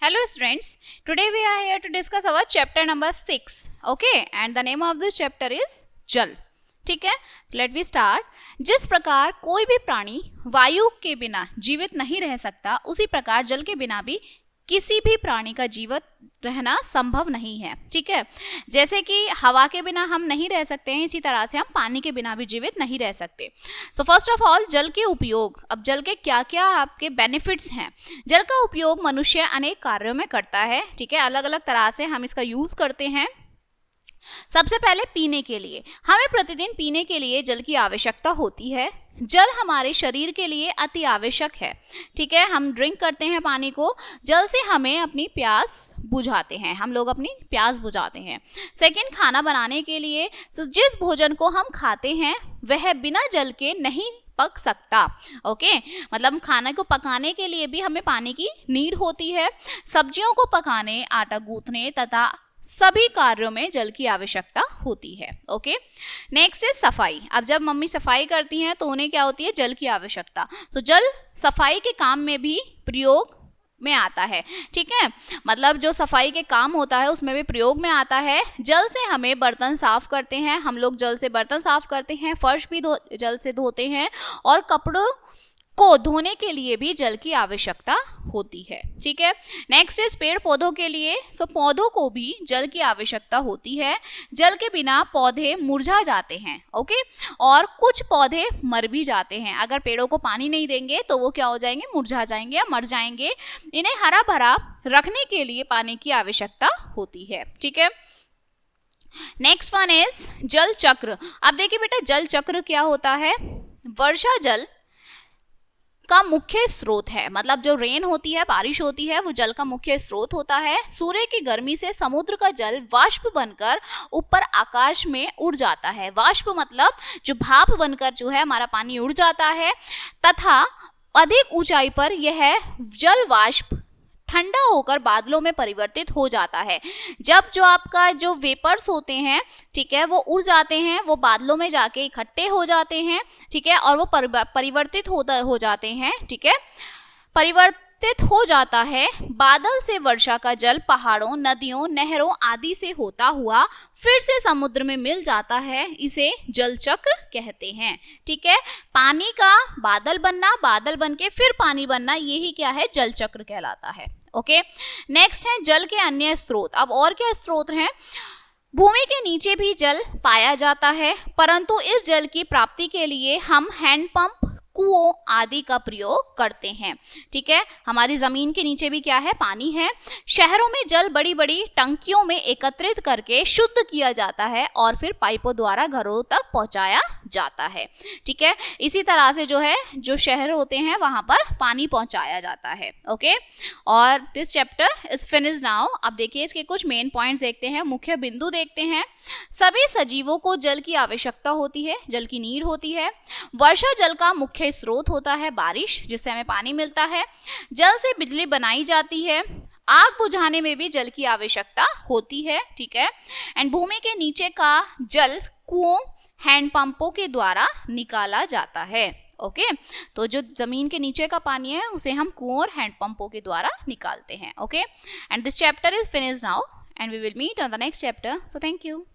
Hello students, today we are here to discuss our chapter number 6, okay, and the name of this chapter is जल. ठीक है, late we start. जिस प्रकार कोई भी प्राणी वायु के बिना जीवित नहीं रह सकता, उसी प्रकार जल के बिना भी किसी भी प्राणी का जीवित रहना संभव नहीं है. ठीक है, जैसे कि हवा के बिना हम नहीं रह सकते हैं, इसी तरह से हम पानी के बिना भी जीवित नहीं रह सकते. सो फर्स्ट ऑफ ऑल जल के उपयोग. अब जल के क्या क्या आपके बेनिफिट्स हैं. जल का उपयोग मनुष्य अनेक कार्यों में करता है. ठीक है, अलग अलग तरह से हम इसका यूज करते हैं. सबसे पहले पीने के लिए, हमें प्रतिदिन पीने के लिए जल की आवश्यकता होती है. जल हमारे शरीर के लिए अति आवश्यक है. ठीक है, हम ड्रिंक करते हैं पानी को, जल से हमें अपनी प्यास बुझाते हैं, हम लोग अपनी प्यास बुझाते हैं. सेकंड, खाना बनाने के लिए, जिस भोजन को हम खाते हैं वह बिना जल के नहीं पक सकता. ओके, मतलब खाने को पकाने के लिए भी हमें पानी की नीड होती है. सब्जियों को पकाने, आटा गूंथने तथा सभी कार्यों में जल की आवश्यकता होती है. ओके, नेक्स्ट इज सफाई. अब जब मम्मी सफाई करती हैं तो उन्हें क्या होती है, जल की आवश्यकता. तो जल सफाई के काम में भी प्रयोग में आता है. ठीक है, मतलब जो सफाई के काम होता है उसमें भी प्रयोग में आता है. जल से हमें बर्तन साफ करते हैं, हम लोग जल से बर्तन साफ करते हैं, फर्श भी जल से धोते हैं और कपड़ों को धोने के लिए भी जल की आवश्यकता होती है. ठीक है, नेक्स्ट इज पेड़ पौधों के लिए. सो पौधों को भी जल की आवश्यकता होती है. जल के बिना पौधे मुरझा जाते हैं. ओके, और कुछ पौधे मर भी जाते हैं. अगर पेड़ों को पानी नहीं देंगे तो वो क्या हो जाएंगे, मुरझा जाएंगे या मर जाएंगे. इन्हें हरा भरा रखने के लिए पानी की आवश्यकता होती है. ठीक है, नेक्स्ट वन इज जल चक्र. अब देखिए बेटा, जल चक्र क्या होता है. वर्षा जल का मुख्य स्रोत है. मतलब जो रेन होती है, बारिश होती है, वो जल का मुख्य स्रोत होता है. सूर्य की गर्मी से समुद्र का जल वाष्प बनकर ऊपर आकाश में उड़ जाता है. वाष्प मतलब जो भाप बनकर जो है हमारा पानी उड़ जाता है, तथा अधिक ऊंचाई पर यह जल वाष्प ठंडा होकर बादलों में परिवर्तित हो जाता है. जब जो आपका जो वेपर्स होते हैं, ठीक है, वो उड़ जाते हैं, वो बादलों में जाके इकट्ठे हो जाते हैं. ठीक है, और वो परिवर्तित हो जाते हैं. ठीक है, परिवर्तित हो जाता है. बादल से वर्षा का जल पहाड़ों, नदियों, नहरों आदि से होता हुआ फिर से समुद्र में मिल जाता है. इसे जल चक्र कहते हैं. ठीक है, पानी का बादल बनना, बादल बन के फिर पानी बनना, यही क्या है, जल चक्र कहलाता है. ओके, नेक्स्ट है जल के अन्य स्रोत. अब और क्या स्रोत हैं. भूमि के नीचे भी जल पाया जाता है, परंतु इस जल की प्राप्ति के लिए हम हैंडपंप, कुओं आदि का प्रयोग करते हैं. ठीक है, हमारी जमीन के नीचे भी क्या है, पानी है. शहरों में जल बड़ी बड़ी टंकियों में एकत्रित करके शुद्ध किया जाता है और फिर पाइपों द्वारा घरों तक पहुंचाया जाता है. ठीक है, इसी तरह से जो है, जो शहर होते हैं वहां पर पानी पहुंचाया जाता है. ओके, और this chapter is finished now. अब देखिए इसके कुछ मेन पॉइंट्स देखते हैं, मुख्य बिंदु देखते हैं. सभी सजीवों को जल की आवश्यकता होती है, जल की नीड होती है. वर्षा जल का मुख्य स्रोत होता है बारिश, जिससे हमें पानी मिलता है. जल से बिजली बनाई जाती है. आग बुझाने में भी जल की आवश्यकता होती है. ठीक है, एंड भूमि के नीचे का जल कुओं, हैंडपंपों के द्वारा निकाला जाता है. ओके, तो जो जमीन के नीचे का पानी है उसे हम कुओं और हैंडपंपों के द्वारा निकालते हैं. Okay, and this chapter is finished now and we will meet on the next chapter. So thank you.